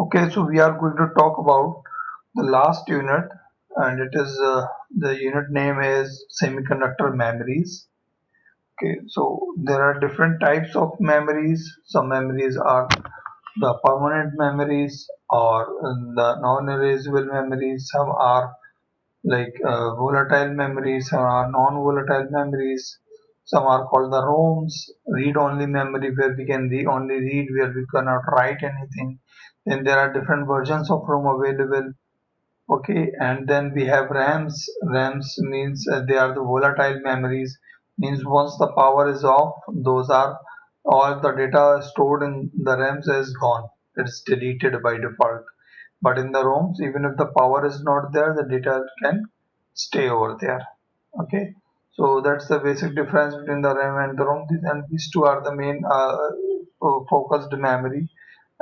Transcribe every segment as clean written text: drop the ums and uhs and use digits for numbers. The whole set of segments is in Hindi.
Okay, so we are going to talk about the last unit, and it is the unit name is semiconductor memories. Okay, so there are different types of memories. Some memories are the permanent memories or the non-erasable memories. Some are like volatile memories, some are non-volatile memories. Some are called the ROMs, read-only memory, where we can only read, where we cannot write anything. Then there are different versions of ROM available. Okay, and then we have RAMs. RAMs means they are the volatile memories. Means once the power is off, those are all the data stored in the RAMs is gone. It's deleted by default. But in the ROMs, even if the power is not there, the data can stay over there. Okay, so that's the basic difference between the RAM and the ROM. And these two are the main focused memory.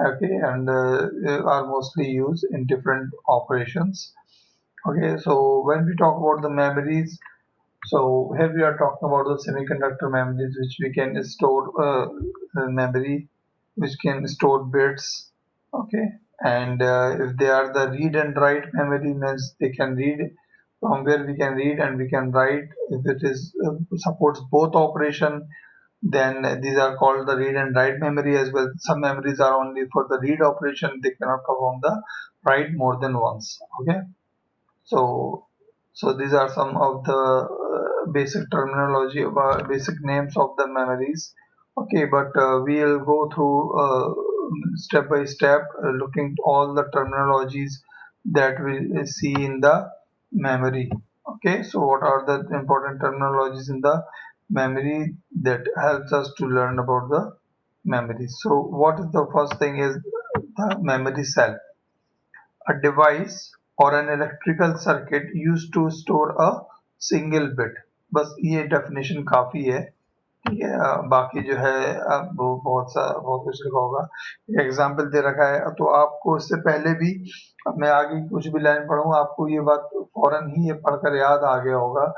Okay, and are mostly used in different operations. Okay, so when we talk about the memories, so here we are talking about the semiconductor memories, which we can store memory, which can store bits. Okay, and if they are the read and write memory, means they can read from where we can read and we can write. If it is supports both operation, then these are called the read and write memory as well. Some memories are only for the read operation; they cannot perform the write more than once. Okay. So, so these are some of the basic terminology about basic names of the memories. Okay, but we'll go through step by step, looking all the terminologies that we see in the memory. Okay, so what are the important terminologies in the memory that helps us to learn about the memory? So, what is the first thing is the memory cell, a device or an electrical circuit used to store a single bit. बस ये डेफिनेशन काफी है. ठीक है, बाकी जो है अब वो बहुत कुछ लिखा होगा. एग्जाम्पल दे रखा है तो आपको इससे पहले भी, अब मैं आगे कुछ भी लाइन पढ़ूंगा आपको ये बात फौरन ही ये पढ़कर याद आ गया होगा.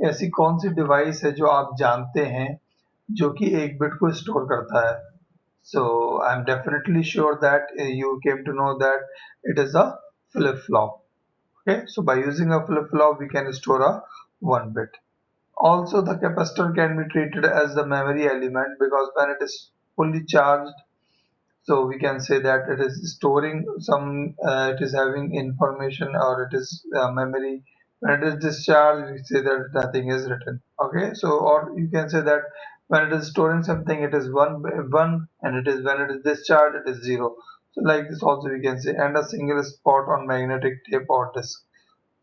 ऐसी कौन सी डिवाइस है जो आप जानते हैं जो कि एक बिट को स्टोर करता है. So I'm definitely sure that you came to know that it is a flip-flop. Okay, so by using a flip-flop, we can store a one bit. Also, the capacitor can be treated as the memory element because when it is fully charged, so we can say that it is storing some, it is having information or it is memory. When it is discharged, we say that nothing is written. Okay, so or you can say that when it is storing something, it is one, and it is when it is discharged, it is zero. So like this also we can say, and a single spot on magnetic tape or disk.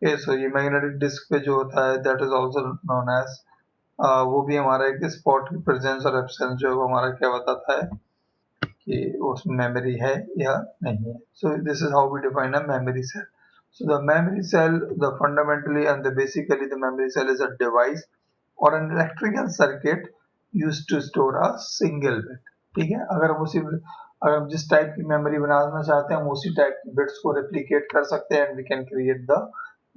Okay, so ये magnetic disk पे जो होता है, that is also known as वो भी हमारा एक spot की presence और absence जो है वो हमारा क्या बताता है कि उसमें मेमोरी है या नहीं है. So this is how we define a memory cell. So the memory cell, the fundamentally and the basically the memory cell is a device or an electrical circuit used to store a single bit. ठीक है, अगर हम जिस टाइप की मेमोरी बनाना चाहते हैं हम उसी टाइप की बिट्स को रेप्लिकेट कर सकते हैं, and we can create the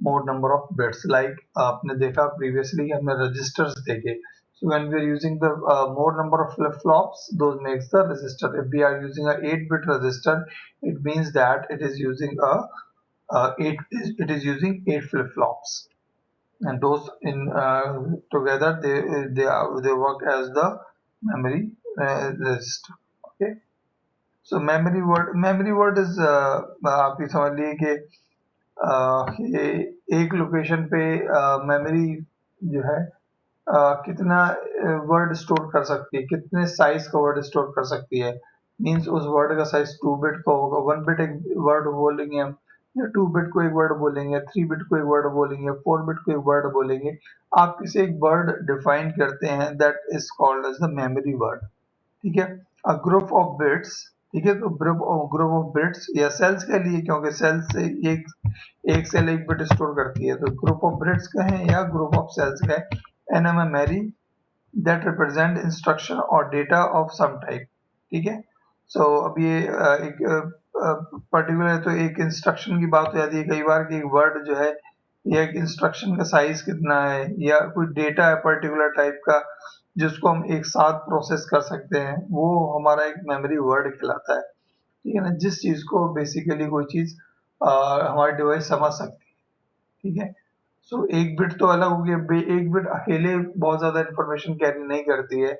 more number of bits. Like आपने देखा प्रीवियसली हमने रजिस्टर्स देखे. So when we are using the more number of flip-flops, those makes the resistor. If we are using a 8-bit resistor, it means that it is using a it is using 8 flip-flops, and those in together they work as the memory resistor. Okay. So memory word is आप ये समझ लिए कि ये एक लोकेशन पे मेमोरी जो है कितना वर्ड स्टोर कर सकती है, कितने साइज का वर्ड स्टोर कर सकती है. मींस उस वर्ड का साइज 2 बिट का होगा. 1 बिट एक वर्ड बोलेंगे हम, या 2 बिट को एक वर्ड बोलेंगे, 3 बिट को एक वर्ड बोलेंगे, 4 बिट को एक वर्ड बोलेंगे. आप किसी एक वर्ड डिफाइन करते हैं, that is called as the memory word. ठीक है, अ ग्रुप ऑफ बिट्स. ठीक है, तो ग्रुप ऑफ बिट्स या सेल्स के लिए, क्योंकि सेल्स से एक एक सेल एक बिट स्टोर करती है, तो ग्रुप ऑफ बिट्स कहें या ग्रुप ऑफ सेल्स कहें, N M memory that represent instruction or data of some type. ठीक है, सो अब ये एक पर्टिकुलर तो एक इंस्ट्रक्शन की बात हो जाती है कई बार कि एक वर्ड जो है या एक इंस्ट्रक्शन का साइज कितना है या कोई डेटा है पर्टिकुलर टाइप का जिसको हम एक साथ प्रोसेस कर सकते हैं, वो हमारा एक मेमोरी वर्ड कहलाता है. ठीक है ना, जिस चीज को बेसिकली कोई चीज हमारी डिवाइस समझ सकती है। ठीक है, सो एक बिट तो अलग हो गया, एक बिट अकेले बहुत ज्यादा इंफॉर्मेशन कैरी नहीं करती है।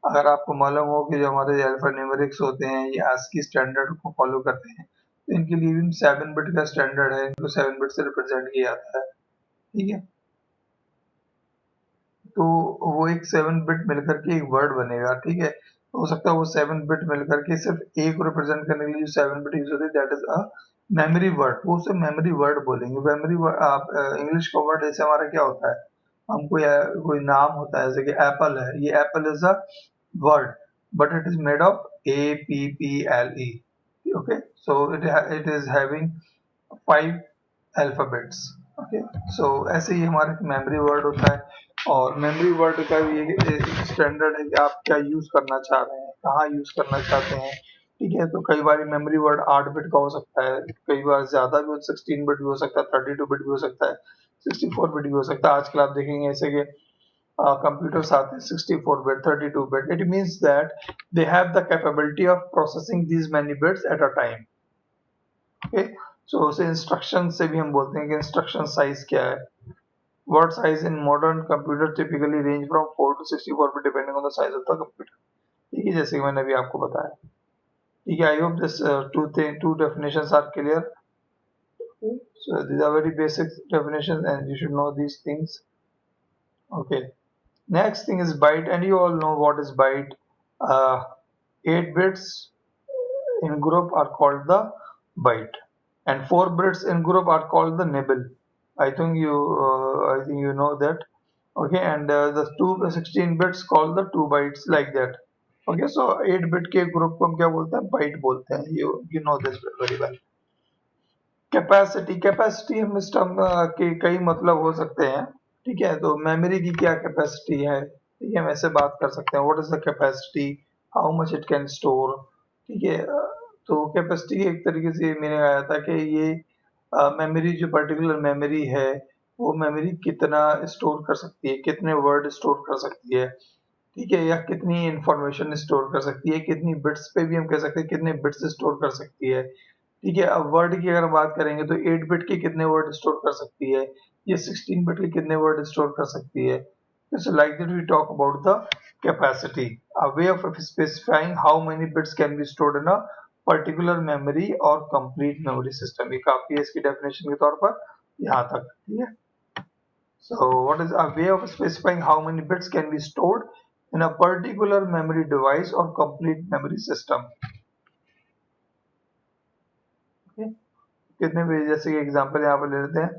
अगर आपको मालूम हो कि जो हमारे अल्फा न्यूमेरिक्स होते हैं ये ASCII स्टैंडर्ड को फॉलो करते हैं, तो इनके लिए भी 7 बिट का स्टैंडर्ड है, इनको 7 बिट से रिप्रेजेंट किया जाता है। ठीक है, तो वो एक 7 बिट मिलकर के एक वर्ड बनेगा। ठीक है, तो हो सकता है वो 7 बिट मिलकर के सिर्फ ए को रिप्रेजेंट करने के लिए जो 7 बिट यूज होती है that is a memory word, वो उसे मेमोरी वर्ड बोलेंगे। मेमोरी वर्ड आप इंग्लिश का वर्ड जैसे हमारा क्या होता है, हम कोई नाम होता है, जैसे कि एप्पल है, ये apple is a word but it is made of APPLE। Okay, so it is having 5 alphabets. Okay, so ऐसे ही हमारे मेमोरी वर्ड होता है, और मेमोरी वर्ड का भी एक स्टैंडर्ड है कि आप क्या यूज करना चाह रहे हैं, कहाँ यूज करना चाहते हैं। ठीक है, तो कई बार मेमोरी वर्ड 8 बिट का हो सकता है, कई बार ज्यादा भी 16 बिट भी हो सकता है, 32 बिट भी हो सकता है, 64 बिट भी हो सकता है। आजकल आप देखेंगे ऐसे कि computers आते हैं 64 bit, 32 bit, it means that they have the capability of processing these many bits at a time। okay, so उसे इंस्ट्रक्शन से भी हम बोलते हैं कि इंस्ट्रक्शन साइज क्या है। word size in modern computer typically range from 4 to 64 bit depending on the size of the computer। ठीक है, जैसे कि मैंने अभी आपको बताया। ठीक है, I hope this two definitions are clear। So these are very basic definitions and you should know these things। okay, next thing is byte, and you all know what is byte। uh, 8 bits in group are called the byte, and 4 bits in group are called the nibble। I think you know that। okay, and the 16 bits called the 2 bytes, like that। okay, so 8 bit के group को हम क्या बोलते हैं, byte बोलते हैं। you know this very well। Capacity हम इस टर्म के कई मतलब हो सकते हैं। ठीक है, तो मेमोरी की क्या कैपेसिटी है, ठीक है, हम ऐसे बात कर सकते हैं, what is the capacity, how much it can store. ठीक है, तो कैपेसिटी एक तरीके से मैंने आया था कि ये मेमोरी, जो पर्टिकुलर मेमोरी है, वो मेमोरी कितना स्टोर कर सकती है, कितने वर्ड स्टोर कर सकती है। ठीक है, या कितनी इंफॉर्मेशन स्टोर कर सकती है, कितनी बिट्स पे भी हम कह सकते हैं कितने बिट्स स्टोर कर सकती है। ठीक है, अब वर्ड की अगर बात करेंगे तो 8 बिट के कितने वर्ड स्टोर कर सकती है, ये 16 बिट के कितने वर्ड स्टोर कर सकती है। So like that we talk about the capacity, a way of specifying how many bits can be stored in a particular memory or complete memory system। ये काफी है इसकी डेफिनेशन के तौर पर यहाँ तक। ठीक है, so what is a way of specifying how many bits can be stored in a particular memory device or complete memory system। okay? कितने भी, जैसे कि एग्जांपल यहाँ पर ले लेते हैं,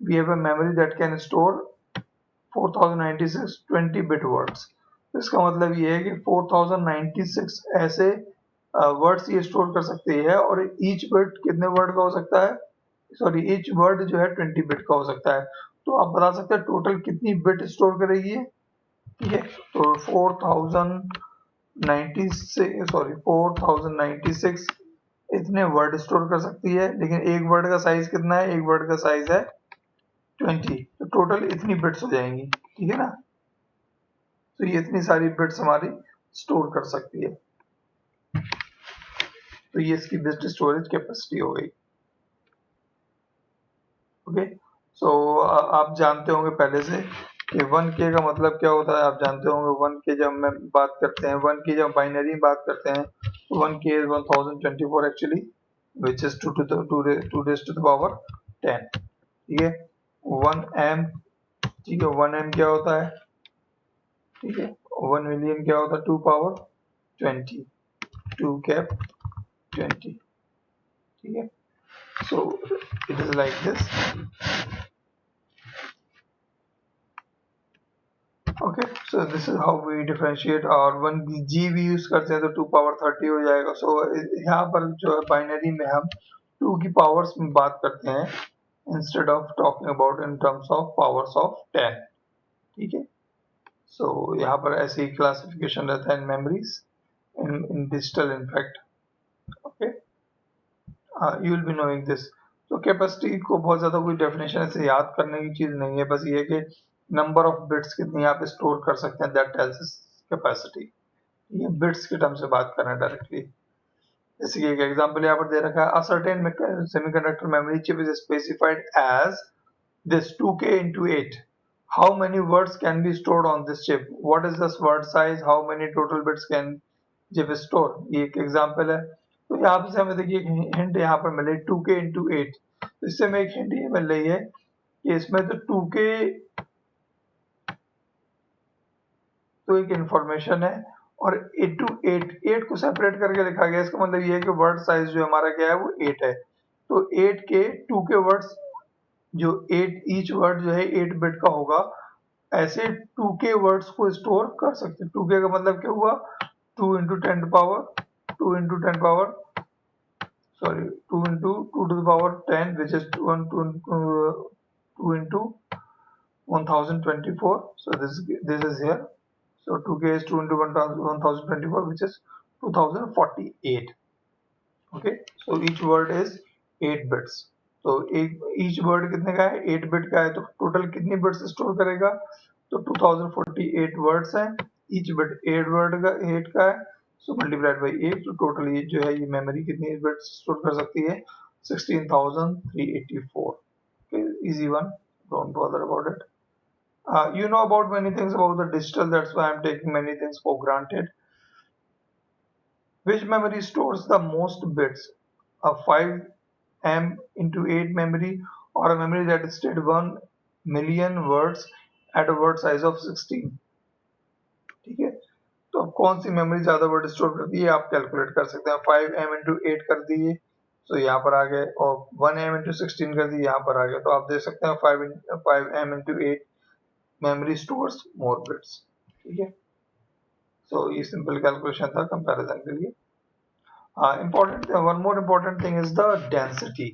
we have a memory that can store 4096 20 bit words. इसका मतलब ये है कि 4096 ऐसे वर्ड्स ये स्टोर कर सकती है, और ईच बिट कितने वर्ड का हो सकता है, सॉरी ईच वर्ड जो है 20 बिट का हो सकता है। तो आप बता सकते हैं टोटल कितनी बिट स्टोर करेगी ये। ठीक है, तो 4096 इतने वर्ड स्टोर कर सकती है, लेकिन एक वर्ड का साइज कितना है, एक वर्ड का साइज है 20, तो टोटल इतनी बिट्स हो जाएंगी। ठीक है ना, तो ये इतनी सारी बिट्स हमारी स्टोर कर सकती है, तो ये इसकी बिट स्टोरेज कैपेसिटी हो गई। ओके, सो आप जानते होंगे पहले से कि 1K का मतलब क्या होता है, आप जानते होंगे 1K जब मैं बात करते हैं, 1K जब बाइनरी बात करते हैं, तो 1K is 1024 actually, which is 2 raised to the power 10। ठीक है, 1M, ठीक है, 1M क्या होता है, ठीक है, 1 मिलियन क्या होता है, 2 पावर 20, 2 कैप 20। ठीक है, so it is like this। okay, so this is how we differentiate। और 1G भी यूज करते हैं तो 2 पावर 30 हो जाएगा। so यहाँ पर जो है बाइनरी में हम 2 की पावर्स में बात करते हैं instead of talking about in terms of powers of 10। ठीक है, so यहाँ पर ऐसे ही क्लासिफिकेशन रहता है इन memories, in digital in fact। okay, you will be knowing this। तो कैपेसिटी को बहुत ज्यादा कोई डेफिनेशन ऐसे याद करने की चीज नहीं है, बस ये है कि नंबर ऑफ बिट्स कितनी आप स्टोर कर सकते हैं, दैट टेल्स कैपेसिटी। ये बिट्स के टर्म से बात कर रहे हैं डायरेक्टली। जैसे कि एक एग्जांपल यहाँ पर दे रखा है, a certain semiconductor memory chip is specified as this 2k into 8. How many words can be stored on this chip? What is this word size? How many total bits can chip store? ये एक एग्जांपल है। तो यहाँ पे हमें देखिए हिंट यहाँ पर मिले 2k into 8। तो इससे हमें एक हिंट ये मिल रही है कि इसमें तो 2k तो एक इंफॉर्मेशन है और 8 to 8 को सेपरेट करके लिखा गया। इसका मतलब ये है कि वर्ड साइज जो हमारा क्या है वो 8 है। तो 8 के 2 के वर्ड्स जो 8 ईच वर्ड जो है 8 बिट का होगा, ऐसे 2k वर्ड्स को स्टोर कर सकते हैं। 2k का मतलब क्या हुआ, 2 into 10 power 2 into 10 power sorry 2 into 2 to the power 10 which is 2 into 1024. So this is here. So 2k is 2 into 1024 which is 2048. Okay, so each word is 8 bits. तो एक ईच वर्ड कितने का है, 8 बिट का है, तो टोटल कितनी बिट्स स्टोर करेगा, तो 2048 वर्ड्स हैं, ईच बिट 8 वर्ड का 8 का है, सो मल्टीप्लाइड बाय 8, तो टोटल ये जो है ये मेमोरी कितनी बिट्स स्टोर कर सकती है, 16384। okay, easy one, don't bother about it. You know about many things about the digital, that's why I'm taking many things for granted. Which memory stores the most bits, a 5M into 8 memory or a memory that stored 1 million words at a word size of 16? ठीक है, तो अब कौन सी मेमोरी ज्यादा वर्ड स्टोर करती है आप कैलकुलेट कर सकते हैं। 5M into 8 कर दिए तो यहाँ पर आ गए, और 1M into 16 कर दिए यहाँ पर आ गए, तो आप देख सकते हैं 5M into 8 memory stores more bits। ठीक है, so ये सिंपल कैलकुलेशन था कंपैरिजन के लिए। One more important thing is the density.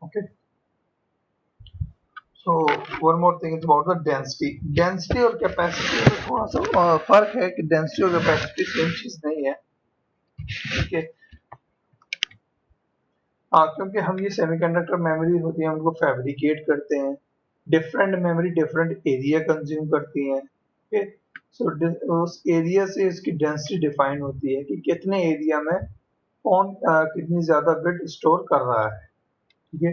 Okay, so one more thing is about the density. Density और capacity में थोड़ा सा फर्क है कि density और capacity सेम चीज नहीं है। ठीक है, क्योंकि हम ये सेमीकंडक्टर मेमोरी होती है उनको फैब्रिकेट करते हैं, different memory different area consume करती हैं। ओके, सो उस एरिया से इसकी डेंसिटी डिफाइन होती है कि कितने एरिया में कौन कितनी ज्यादा बिट स्टोर कर रहा है। ठीक है,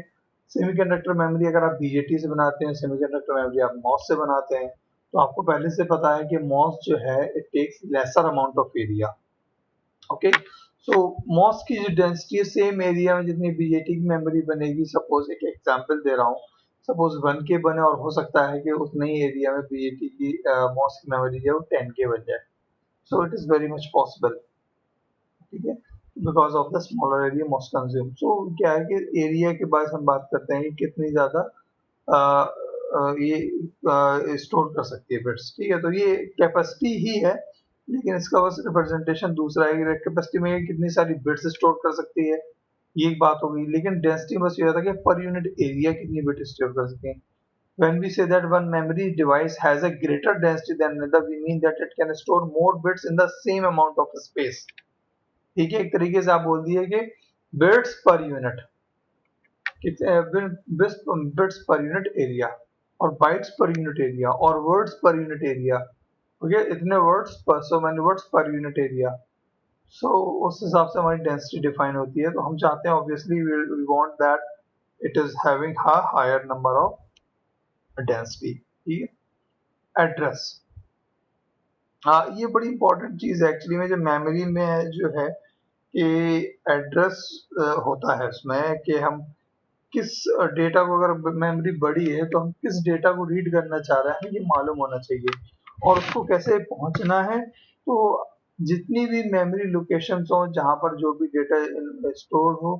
सेमीकंडक्टर मेमोरी अगर आप बीजेटी से बनाते हैं, सेमीकंडक्टर मेमोरी आप मॉस से बनाते हैं, तो आपको पहले से पता है कि मॉस जो है it takes lesser amount of area. Okay, so MOS की जो डेंसिटी है सेम एरिया में जितनी बीजेटी की मेमोरी बनेगी, सपोज एक एग्जांपल दे रहा हूँ, सपोज 1K बने और हो सकता है कि उतने ही एरिया में बीजेटी की मॉस की मेमोरी जो है वो 10K बन जाए। So it is very much possible. ठीक है, because of the smaller area most consume. So क्या है कि एरिया के बाद हम बात करते हैं कि कितनी ज्यादा ये स्टोर कर सकती है बिट्स। ठीक है, तो ये कैपेसिटी ही है, लेकिन इसका बस रिप्रेजेंटेशन दूसरा है कि कैपेसिटी में ये कितनी सारी बिट्स स्टोर कर सकती है, ये एक बात हो गई। लेकिन डेंसिटी बस ये होता है कि पर यूनिट एरिया कितनी बिट स्टोर कर सकते हैं। When we say that one memory device has a greater density than another, we mean that it can store more bits in the same amount of space। ठीक है, एक तरीके से आप बोल दिए कि bits per unit, bits per unit area, और बाइट्स पर यूनिट एरिया, और words per unit area. Okay, इतने words per, so many words per unit area. So उस हिसाब से हमारी डेंसिटी डिफाइन होती है। तो हम चाहते हैं obviously we want that it is having a higher number of density. ठीक है, एड्रेस, हाँ ये बड़ी इंपॉर्टेंट चीज है एक्चुअली में, जो मेमोरी में जो है कि एड्रेस होता है उसमें कि हम किस डेटा को, अगर मेमोरी बड़ी है तो हम किस डेटा को रीड करना चाह रहे हैं ये मालूम होना चाहिए, और उसको कैसे पहुंचना है। तो जितनी भी मेमोरी लोकेशंस हो जहां पर जो भी डेटा स्टोर हो,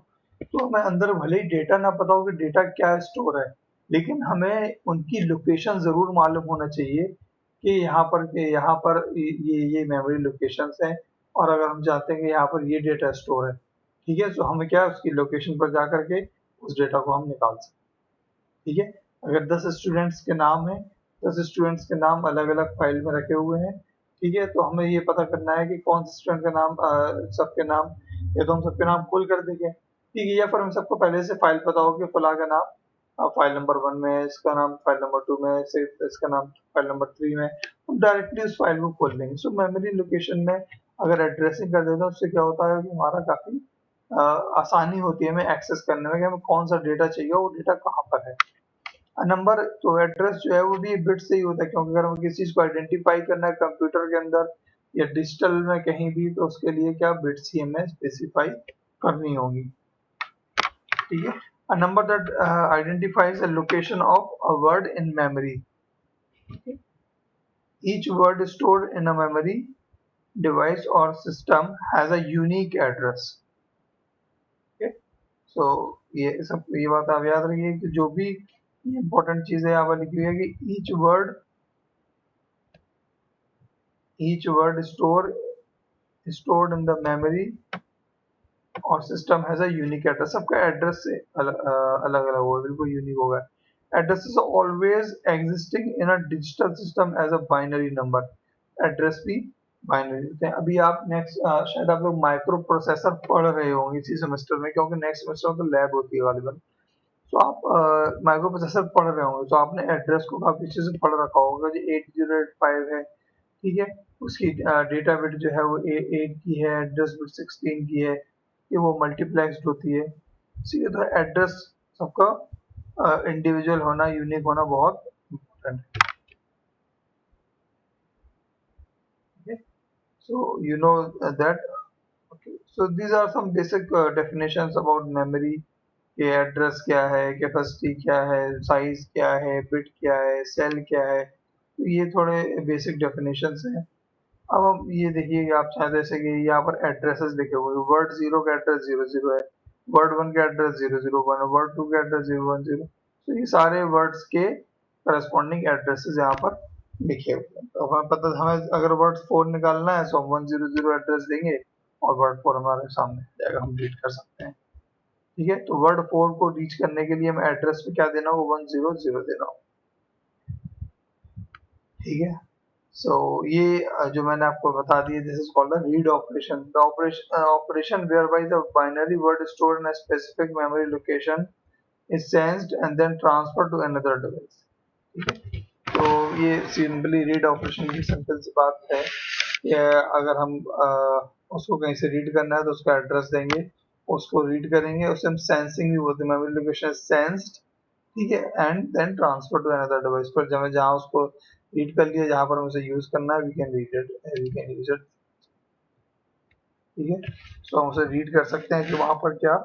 तो हमें अंदर भले ही डेटा ना पता हो कि डेटा क्या स्टोर है, लेकिन हमें उनकी लोकेशन जरूर मालूम होना चाहिए कि यहाँ पर ये मेमोरी लोकेशंस हैं, और अगर हम चाहते हैं कि यहाँ पर ये डेटा स्टोर है, ठीक है, तो हमें क्या उसकी लोकेशन पर जा करके उस डेटा को हम निकाल सकते हैं। ठीक है, अगर 10 स्टूडेंट्स के नाम है, 10 स्टूडेंट्स के नाम अलग अलग फाइल में रखे हुए हैं, ठीक है, तो हमें ये पता करना है कि कौन से स्टूडेंट का नाम, सबके नाम, या तो हम सबके नाम पुल कर देंगे, ठीक है, या फिर हम सबको पहले से फाइल पता हो कि फला का नाम फाइल नंबर 1 में है, इसका नाम फाइल नंबर 2 में है, इसका नाम फाइल नंबर 3 में, हम डायरेक्टली उस फाइल को खोल लेंगे। सो मेमोरी लोकेशन में अगर एड्रेसिंग कर देते हैं उससे क्या होता है कि हमारा काफी आसानी होती है हमें एक्सेस करने में कि हमें कौन सा डेटा चाहिए, वो डेटा कहाँ पर है। नंबर तो एड्रेस जो है वो भी बिट से ही होता है, क्योंकि अगर हमें किसी चीज को आइडेंटिफाई करना है कंप्यूटर के अंदर या डिजिटल में कहीं भी, तो उसके लिए क्या बिट्स ही हमें स्पेसिफाई करनी होगी। ठीक है। A number that identifies a location of a word in memory. Each word stored in a memory device or system has a unique address. Okay. So ये बात आप याद रखिए कि जो भी इम्पोर्टेंट चीजें यहाँ पर लिखी हुई है कि each word stored in the memory और system has a unique address. सबका एड्रेस से अलग अलग होगा, बिल्कुल यूनिक होगा। Address is always existing in a digital system as a binary number. Address भी बाइनरी होते हैं। अभी आप नेक्स्ट शायद आप लोग माइक्रो प्रोसेसर पढ़ रहे होंगे इसी सेमेस्टर में, क्योंकि नेक्स्ट सेमेस्टर में तो लैब होती है वाली। तो आप माइक्रो प्रोसेसर पढ़ रहे होंगे तो आपने एड्रेस को काफी अच्छे से पढ़ रखा होगा जो 8085 है। ठीक है। उसकी डेटा बिट जो है वो 8 की है, एड्रेस बिट 16 की है, कि वो मल्टीप्लेक्स्ड होती है। ठीक है। तो एड्रेस सबका इंडिविजुअल होना, यूनिक होना बहुत इम्पोर्टेंट है। So you know that. Okay, so these are some basic definitions about memory कि एड्रेस क्या है, कैपेसिटी क्या है, साइज क्या है, बिट क्या है, सेल क्या है। तो ये थोड़े बेसिक डेफिनेशंस हैं। अब हम ये देखिए कि आप चाहे जैसे कि यहाँ पर एड्रेसेस लिखे हुए हैं, वर्ड जीरो का एड्रेस 00 है, वर्ड 1 का एड्रेस 001 है, वर्ड 2 का एड्रेस 010। तो ये सारे वर्ड्स के करस्पॉन्डिंग एड्रेसेस यहाँ पर लिखे हुए हैं। तो हमें पता, हमें अगर वर्ड 4 निकालना है तो हम 100 एड्रेस देंगे और वर्ड 4 हमारे सामने आ जाएगा, हम रीड कर सकते हैं। ठीक है। तो वर्ड 4 को रीच करने के लिए हमें एड्रेस पे क्या देना होगा, 100 देना होगा। ठीक है। सो ये जो मैंने आपको बता दिया, this is called the read operation. The operation where by the binary word stored in a specific memory location is sensed and then transfer to another device. ठीक है। तो ये सिंपली रीड ऑपरेशन की सिंपल सी बात है। या अगर हम उसको कहीं से रीड करना है तो उसका एड्रेस देंगे, उसको रीड करेंगे, उससे हम सेंसिंग भी बोलते हैं, मेमोरी लोकेशन सेंस्ड। ठीक है। And then transfer to another device, पर जब जहाँ उसको रीड कर लिया, जहाँ पर हम उसे यूज करना है, we can read it, we can use it. ठीक है। सो हम उसे रीड कर सकते हैं कि वहां पर क्या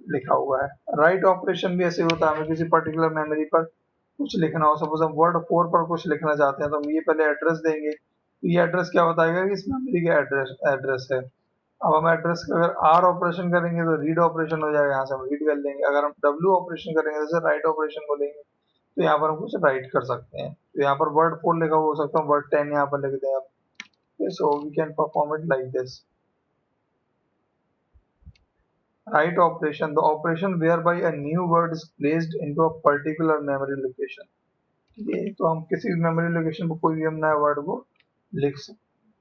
लिखा हुआ है। राइट ऑपरेशन भी ऐसे होता है, हमें किसी पर्टिकुलर मेमोरी पर कुछ लिखना हो, सपोज हम वर्ड 4 पर कुछ लिखना चाहते हैं तो हम ये पहले एड्रेस देंगे, तो ये एड्रेस क्या बताएगा कि इस मेमोरी का एड्रेस है। अब हम एड्रेस का अगर आर ऑपरेशन करेंगे तो रीड ऑपरेशन हो जाएगा, यहाँ से हम रीड कर लेंगे। अगर हम डब्ल्यू ऑपरेशन करेंगे तो राइट ऑपरेशन बोलेंगे, तो यहाँ पर हम कुछ राइट कर सकते हैं। तो यहाँ पर वर्ड 4 लिखा हुआ हो सकता है, वर्ड 10 यहाँ पर लिख दें आप। So we can perform it like this. Right operation, the operation whereby a new word is placed into a particular memory location। ठीक है। तो हम किसी भी मेमोरी लोकेशन पर कोई भी हम नया वर्ड को लिख सकते हैं,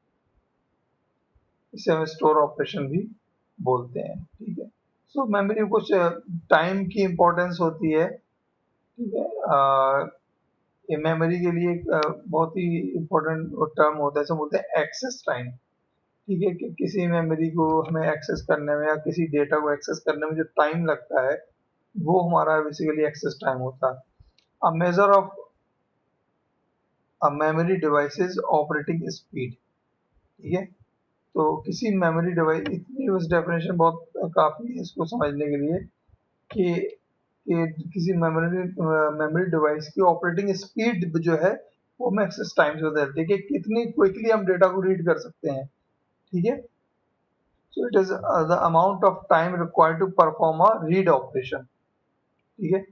इसे हम स्टोर ऑपरेशन भी बोलते हैं। ठीक है। सो मेमोरी कुछ टाइम की इंपॉर्टेंस होती है। ठीक है। ये मेमोरी के लिए एक बहुत ही इम्पोर्टेंट टर्म होता है, इसे बोलते हैं एक्सेस टाइम। ठीक है। कि किसी मेमोरी को हमें एक्सेस करने में या किसी डेटा को एक्सेस करने में जो टाइम लगता है, वो हमारा बेसिकली एक्सेस टाइम होता है। A measure of a memory devices operating speed. ठीक है। तो किसी मेमोरी डिवाइस, इतनी बस डेफिनेशन बहुत काफी है इसको समझने के लिए कि किसी मेमोरी डिवाइस की ऑपरेटिंग स्पीड जो है वो हमें एक्सेस टाइम से बताती है कि कितनी क्विकली हम डेटा को रीड कर सकते हैं। ठीक है। So it is the amount of time required to perform a read operation. ठीक है।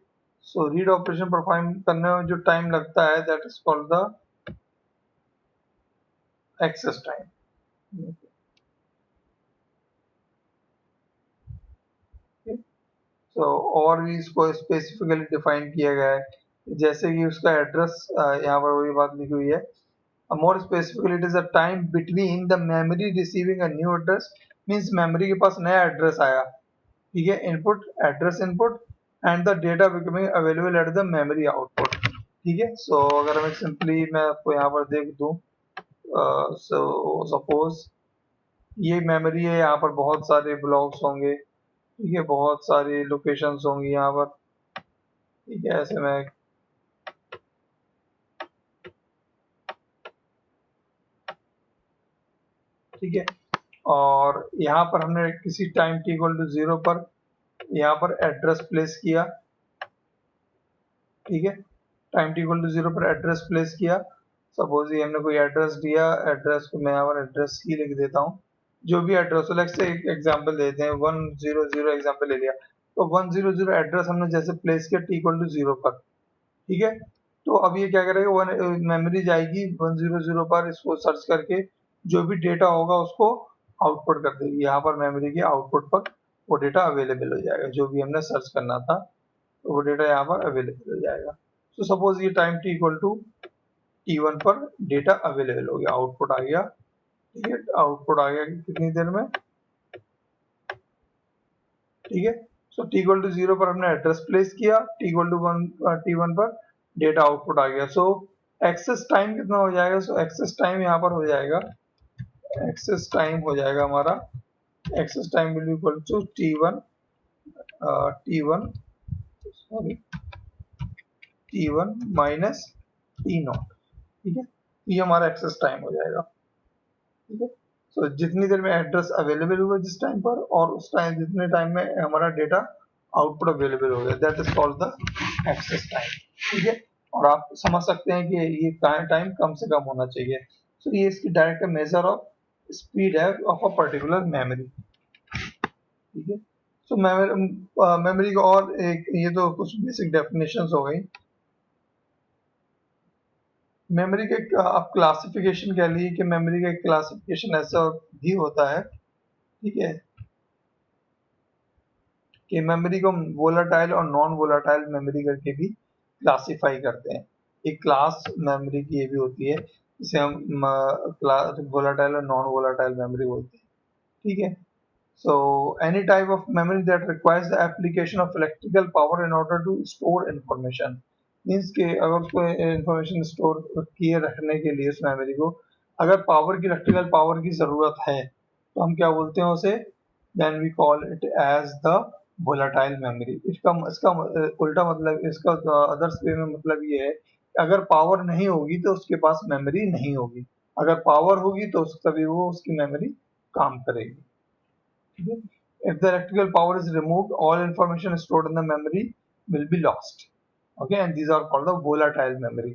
सो रीड ऑपरेशन परफॉर्म करने में जो टाइम लगता है, that is called the access time. तो और भी इसको स्पेसिफिकली डिफाइन किया गया है, जैसे कि उसका एड्रेस यहाँ पर वही बात लिखी हुई है। More specifically it is a time between the memory receiving a new address, means memory के पास नया एड्रेस आया। ठीक है। Input address input and the data becoming available at the memory output. ठीक है, सो अगर मैं सिंपली मैं आपको यहाँ पर देख दूं, सो सपोज ये मेमोरी है, यहाँ पर बहुत सारे ब्लॉक्स होंगे, ठीक है, बहुत सारी लोकेशंस होंगी यहाँ पर। ठीक है, ऐसे में ठीक है, और यहाँ पर हमने किसी टाइम t इक्वल टू 0 पर यहाँ पर एड्रेस प्लेस किया। ठीक है, टाइम t इक्वल टू 0 पर एड्रेस प्लेस किया। सपोज ये हमने कोई एड्रेस दिया, एड्रेस को मैं यहाँ पर एड्रेस ही लिख देता हूँ, जो भी एड्रेस हो। लेट्स से एक एग्जांपल देते हैं, 100 एग्जांपल ले लिया, तो 100 एड्रेस हमने जैसे प्लेस किया t इक्वल टू 0 पर। ठीक है, तो अब ये क्या करेगा, वन मेमोरी जाएगी 100 पर, इसको सर्च करके जो भी डेटा होगा उसको आउटपुट कर देगी। यहाँ पर मेमोरी के आउटपुट पर वो डेटा अवेलेबल हो जाएगा, जो भी हमने सर्च करना था तो वो डेटा यहाँ पर अवेलेबल हो जाएगा। तो सपोज ये time t equal to t1 पर डेटा अवेलेबल हो गया, आउटपुट आ गया। ठीक है, आउटपुट आ गया कितनी देर में। ठीक है, सो t इक्वल टू 0 पर हमने एड्रेस प्लेस किया, t इक्वल टू t1 पर डेटा आउटपुट आ गया। सो एक्सेस टाइम कितना हो जाएगा, सो एक्सेस टाइम यहाँ पर हो जाएगा, एक्सेस टाइम हो जाएगा हमारा, access time will be equal to t1 sorry t1 minus t0। ठीक है, ये हमारा एक्सेस टाइम हो जाएगा। ठीक है, तो जितनी देर में एड्रेस अवेलेबल हुआ जिस टाइम पर, और उस टाइम जितने टाइम में हमारा डेटा आउटपुट अवेलेबल हो गया, that is called the access time. ठीक है, और आप समझ सकते हैं कि ये टाइम कम से कम होना चाहिए। तो ये इसकी डायरेक्ट मेजर ऑफ स्पीड है ऑफ अ पर्टिकुलर मेमोरी। ठीक है, सो मेमोरी का और एक, ये तो कुछ बेसिक डेफिनेशंस हो गई। मेमोरी का आप क्लासिफिकेशन कह लीजिए कि मेमोरी का क्लासिफिकेशन ऐसा भी होता है, ठीक है, कि मेमोरी को वोलाटाइल और नॉन वोलाटाइल मेमोरी करके भी क्लासिफाई करते हैं। एक क्लास मेमोरी की ये भी होती है, जिसे हम वोलाटाइल और नॉन वोलाटाइल मेमोरी बोलते हैं। ठीक है, so any type of memory that requires the application of electrical power in order to store information, means कि अगर उसको इंफॉर्मेशन स्टोर किए रखने के लिए उस मेमोरी को अगर पावर की, इलेक्ट्रिकल पावर की जरूरत है, तो हम क्या बोलते हैं उसे, then we call it as the volatile memory. इसका इसका उल्टा मतलब, इसका अदर्स वे में मतलब ये है कि अगर पावर नहीं होगी तो उसके पास मेमोरी नहीं होगी, अगर पावर होगी तो तभी वो उसकी मेमोरी काम करेगी। If the electrical power is removed, all information stored in the memory will be lost. Okay, and these are called the volatile memory.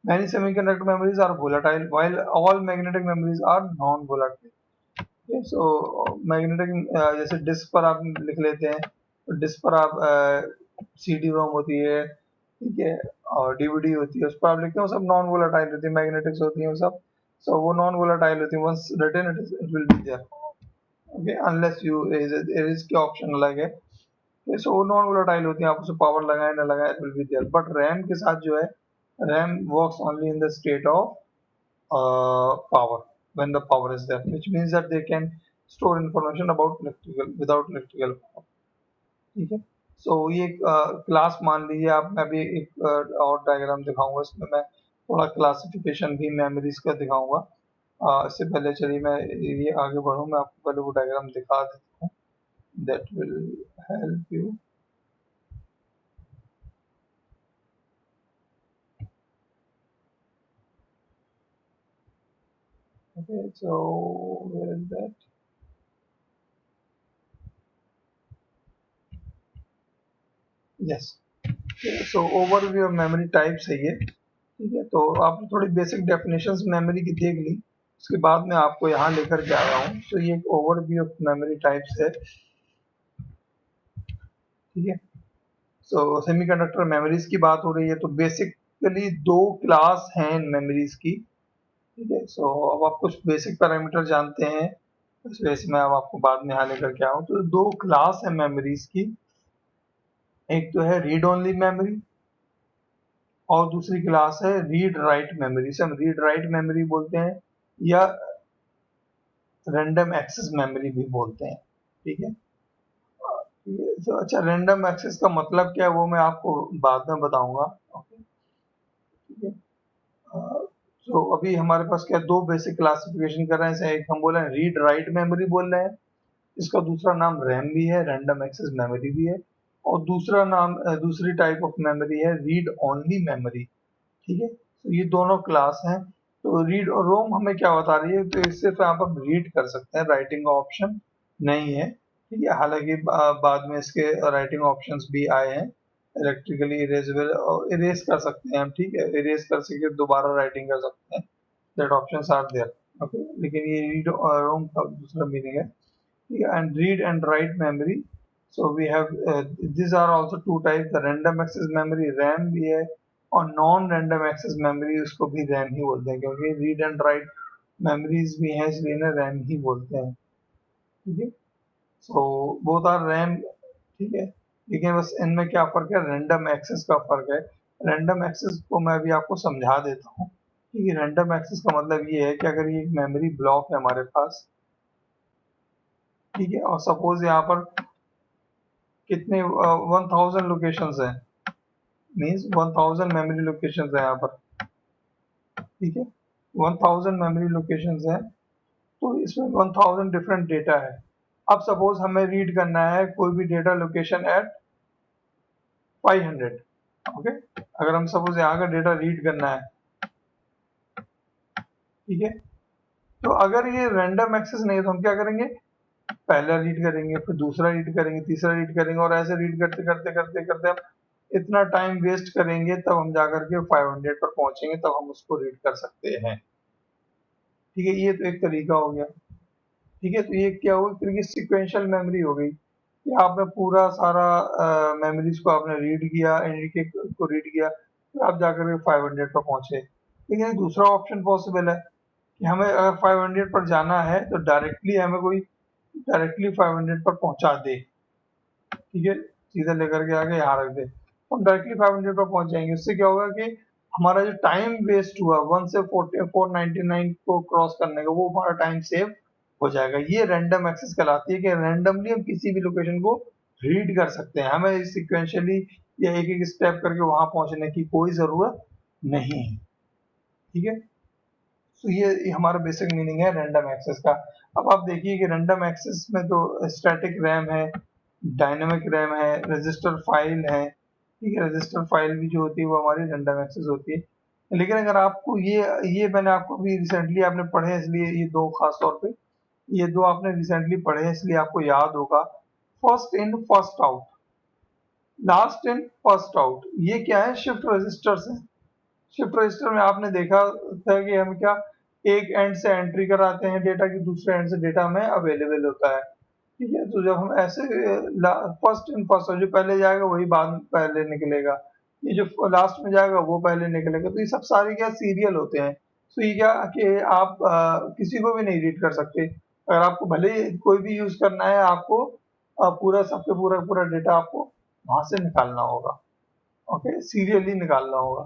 Many semiconductor memories are volatile, while all magnetic memories are non-volatile. Okay, so magnetic जैसे डिस्क पर आप लिख लेते हैं, तो डिस्क पर आप CD रोम होती है, ठीक है, और DVD होती है, उस पर आप लिखते हैं, वो सब नॉन वोलाटाइल होती है, मैग्नेटिक्स होती है वो सब, so वो नॉन वोलाटाइल होती है। Once written it will be there. Okay, unless you erase के ऑप्शन अलग है, सो नॉन वोलेटाइल होती है, आप उसे पावर लगाए ना लगाए it will be there. But RAM के साथ जो है, RAM works only in the state of power, when the power is there, which means that they can store information about electrical without electrical power. ठीक है, सो ये क्लास मान लीजिए आप, मैं भी एक और डायग्राम दिखाऊंगा, इसमें मैं थोड़ा क्लासिफिकेशन भी मेमोरीज का दिखाऊंगा। इससे पहले चलिए मैं ये आगे बढ़ूँ, मैं आपको पहले वो डायग्राम दिखा देता हूँ, that will help you। Okay, so where is that? Yes, okay, so overview of memory types है ये। ठीक है, तो आपने थोड़ी बेसिक डेफिनेशंस मेमोरी की देख ली, उसके बाद मैं आपको यहाँ लेकर के आया हूँ। तो ये एक ओवरव्यू ऑफ मेमोरी टाइप्स है। ठीक है, सो सेमीकंडक्टर मेमोरीज की बात हो रही है, तो बेसिकली दो क्लास हैं इन मेमोरीज की। ठीक है, सो अब आप कुछ बेसिक पैरामीटर जानते हैं, इस वजह से मैं अब आपको बाद में यहाँ लेकर के आऊँ। तो दो क्लास है मेमोरीज की, एक तो है रीड ओनली मेमोरी और दूसरी क्लास है रीड राइट मेमोरी। से हम रीड राइट मेमोरी बोलते हैं या रैंडम एक्सेस मेमोरी भी बोलते हैं। ठीक है, अच्छा, रैंडम एक्सेस का मतलब क्या है वो मैं आपको बाद में बताऊंगा। ओके, ठीक है। तो अभी हमारे पास क्या दो बेसिक क्लासिफिकेशन कर रहे हैं, जैसे एक हम बोल रहे हैं रीड राइट मेमोरी बोल रहे हैं, इसका दूसरा नाम रैम भी है, रैंडम एक्सेस मेमोरी भी है, और दूसरा नाम दूसरी टाइप ऑफ मेमोरी है रीड ओनली मेमोरी। ठीक है, तो ये दोनों क्लास हैं। तो रीड और रोम हमें क्या बता रही है, तो इससे तो आप रीड कर सकते हैं, राइटिंग का ऑप्शन नहीं है। ठीक है, हालांकि बाद में इसके राइटिंग ऑप्शंस भी आए हैं, इलेक्ट्रिकली इरेजेबल, और इरेज कर सकते हैं हम। ठीक है, इरेज कर सके दोबारा राइटिंग कर सकते हैं, that options are there. Okay, लेकिन ये रीड रोम का दूसरा मीनिंग है। And read and write memory. So we have these are also two types, the random access memory RAM भी है, और नॉन रैंडम एक्सेस मेमोरी उसको भी रैम ही बोलते हैं, क्योंकि रीड एंड राइट मेमोरीज भी हैं, इसलिए इन्हें रैम ही बोलते हैं। ठीक है, सो बोथ आर रैम। ठीक है, लेकिन बस इनमें क्या फर्क है, रैंडम एक्सेस का फर्क है। रैंडम एक्सेस को मैं अभी आपको समझा देता हूँ कि रैंडम एक्सेस का मतलब ये है कि अगर ये एक मेमोरी ब्लॉक है हमारे पास, ठीक है, और सपोज यहाँ पर कितने 1000 लोकेशंस हैं, मींस 1000 मेमोरी लोकेशंस हैं यहाँ पर। ठीक है, 1000 मेमोरी लोकेशंस हैं, तो इसमें 1000 डिफरेंट डेटा है। अब सपोज हमें रीड करना है कोई भी डेटा लोकेशन एट 500। ओके, अगर हम सपोज यहाँ का डेटा रीड करना है, ठीक है, तो अगर ये रैंडम एक्सेस नहीं है तो हम क्या करेंगे, पहला रीड करेंगे, फिर दूसरा रीड करेंगे, तीसरा रीड करेंगे, और ऐसे रीड करते करते करते करते हम इतना टाइम वेस्ट करेंगे, तब हम जाकर के 500 पर पहुंचेंगे, तब हम उसको रीड कर सकते हैं। ठीक है, ये तो एक तरीका हो गया। ठीक है, तो ये क्या हुआ, एक तरीके सिक्वेंशियल मेमोरी हो गई कि आपने पूरा सारा मेमोरीज को आपने रीड किया, इंडिकेट को रीड किया, फिर आप जाकर के 500 पर पहुंचे। लेकिन एक दूसरा ऑप्शन पॉसिबल है कि हमें अगर 500 पर जाना है तो डायरेक्टली हमें कोई डायरेक्टली 500 पर पहुंचा दे। ठीक है, सीधा लेकर के आके यहाँ रख दे, तो हम डायरेक्टली 500 पर पहुंच जाएंगे। उससे क्या होगा कि हमारा जो टाइम वेस्ट हुआ 1 से 499 को क्रॉस करने का, वो हमारा टाइम सेव हो जाएगा। ये रैंडम एक्सेस कहलाती है कि रैंडमली हम किसी भी लोकेशन को रीड कर सकते हैं, हमें सिक्वेंशियली या एक एक स्टेप करके वहां पहुंचने की कोई जरूरत नहीं है। ठीक है, तो ये हमारा बेसिक मीनिंग है रैंडम एक्सेस का। अब आप देखिए कि रैंडम एक्सेस में तो स्टैटिक रैम है, डायनेमिक रैम है, रजिस्टर फाइल है। ठीक है, रजिस्टर फाइल भी जो होती है वो हमारी रैंडम एक्सेस होती है। लेकिन अगर आपको ये मैंने आपको भी रिसेंटली आपने पढ़े हैं, इसलिए ये दो खास तौर पे ये दो आपने रिसेंटली पढ़े हैं, इसलिए आपको याद होगा। First in first out, last in first out, ये क्या है, शिफ्ट रजिस्टर्स है। शिफ्ट रजिस्टर में आपने देखा था कि हम क्या एक एंड से एंट्री कराते हैं डेटा की, दूसरे एंड से डेटा हमें अवेलेबल होता है। ठीक है, तो जब हम ऐसे फर्स्ट इन फर्स्ट, जो पहले जाएगा वही बाद में पहले निकलेगा, ये जो लास्ट में जाएगा वो पहले निकलेगा, तो ये सब सारे क्या सीरियल होते हैं। तो ये क्या कि आप किसी को भी नहीं रीड कर सकते, अगर आपको भले ही कोई भी यूज करना है, आपको पूरा सबके पूरा पूरा डेटा आपको वहां से निकालना होगा। ओके, सीरियली निकालना होगा।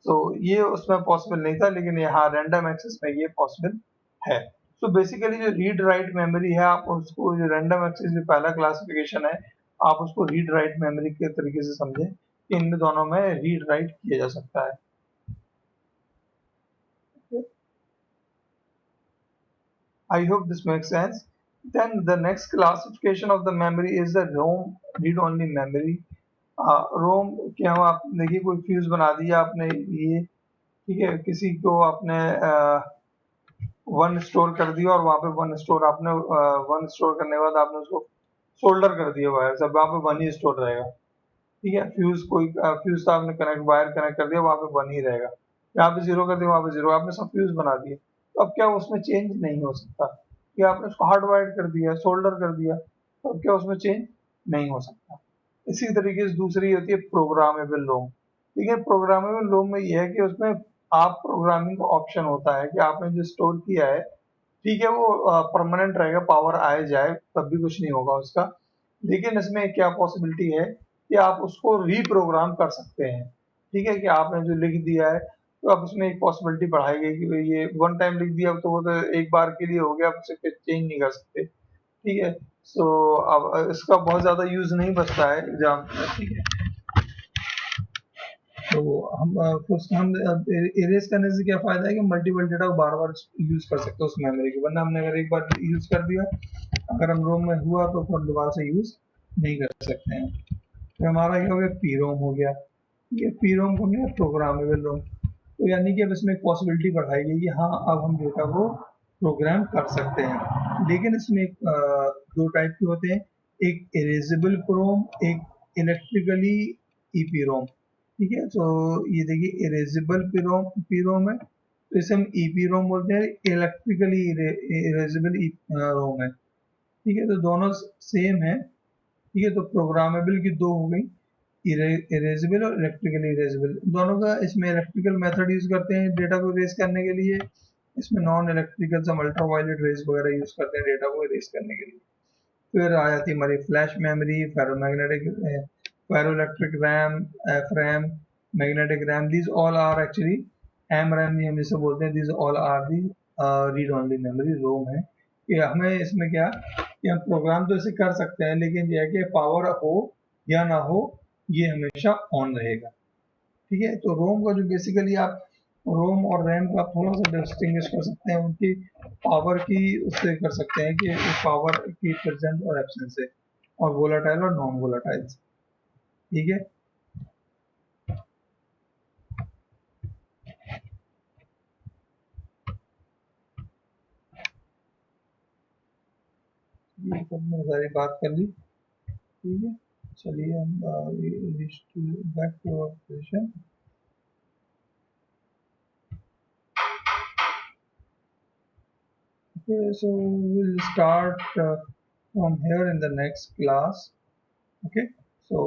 तो ये उसमें पॉसिबल नहीं था, लेकिन यहाँ रैंडम एक्सेस में ये पॉसिबल है। तो बेसिकली जो रीड राइट मेमोरी है, आप उसको, जो रैंडम एक्सेस जो पहला क्लासिफिकेशन है, आप उसको रीड राइट मेमोरी के तरीके से समझें कि इन दोनों में रीड राइट किया जा सकता है। I hope this makes sense. Then the next classification of the memory is the ROM, read only memory. रोम क्या हुआ, आप देखिए कोई फ्यूज बना दिया आपने ये, ठीक है, किसी को आपने वन स्टोर कर दिया, और वहां पे वन स्टोर आपने वन स्टोर करने के बाद आपने उसको सोल्डर कर दिया वायर, सब वहां पे वन ही स्टोर रहेगा। ठीक है, फ्यूज कोई फ्यूज था आपने कनेक्ट वायर कनेक्ट कर दिया, वहां पे वन ही रहेगा। यहाँ पे जीरो कर दिया, वहां पे जीरो, आपने सब फ्यूज बना दिए, तो अब क्या उसमें चेंज नहीं हो सकता, कि आपने उसको हार्ड वायर कर दिया, सोल्डर कर दिया, तो अब क्या उसमें चेंज नहीं हो सकता। इसी तरीके से दूसरी होती है प्रोग्रामेबल रोम। ठीक है, प्रोग्रामेबल रोम में यह है कि उसमें आप प्रोग्रामिंग का ऑप्शन होता है कि आपने जो स्टोर किया है, ठीक है, वो परमानेंट रहेगा, पावर आए जाए तब भी कुछ नहीं होगा उसका। लेकिन इसमें क्या पॉसिबिलिटी है कि आप उसको रीप्रोग्राम कर सकते हैं। ठीक है, कि आपने जो लिख दिया है, तो अब उसमें एक पॉसिबिलिटी बढ़ाई गई कि भाई ये वन टाइम लिख दिया तो वो तो एक बार के लिए हो गया, आप उसे चेंज नहीं कर सकते। ठीक है, सो अब इसका बहुत ज़्यादा यूज़ नहीं बचता है एग्जाम में, ठीक है। तो हम फर्स्ट हम इरेज करने से क्या फ़ायदा है कि मल्टीपल डेटा को बार बार यूज़ कर सकते हो उस मेमोरी को, वरना हमने अगर एक बार यूज़ कर दिया, अगर हम रोम में हुआ तो फिर दोबारा से यूज़ नहीं कर सकते हैं। फिर हमारा क्या हो गया, पी रोम हो गया। ये पी रोम हो गया प्रोग्रामेबल रोम। तो यानी कि अब इसमें एक पॉसिबिलिटी बढ़ाई गई कि हाँ अब हम डेटा को प्रोग्राम कर सकते हैं, लेकिन इसमें दो टाइप के होते हैं, एक इरेजेबल रोम, एक इलेक्ट्रिकली ईपी रोम, ठीक है। तो ये देखिए इरेजेबल पी रोम है, तो इसे हम ईपी रोम बोलते हैं, इलेक्ट्रिकली इरेजेबल रोम है, ठीक है। तो दोनों सेम है, ठीक है। तो प्रोग्रामेबल की दो हो गई, इरेजेबल और इलेक्ट्रिकली इरेजेबल। दोनों का इसमें इलेक्ट्रिकल मेथड यूज करते हैं डेटा को इरेज करने के लिए, इसमें नॉन इलेक्ट्रिकल से अल्ट्रावायलेट रेज वगैरह यूज करते हैं डेटा को इरेज करने के लिए। फिर आ जाती है हमारी flash memory, ferromagnetic, ferroelectric RAM, F RAM, magnetic RAM, these all are actually, M RAM भी हम इसे बोलते हैं, these all are the read only memory, ROM है। कि हमें इसमें क्या कि हम प्रोग्राम तो इसे कर सकते हैं, लेकिन यह है कि पावर हो या ना हो, ये हमेशा ऑन रहेगा, ठीक है। तो रोम का जो बेसिकली आप रोम और रैम को आप थोड़ा सा डिस्टिंग्विश कर सकते हैं उनकी पावर की, उससे कर सकते हैं कि पावर की प्रेजेंट और एब्सेंस से, और वोलाटाइल और नॉन वोलाटाइल, ठीक है। ये सब मैंने सारी बात कर ली, ठीक है। चलिए हम back to our session. Okay, so we'll start from here in the next class. Okay, so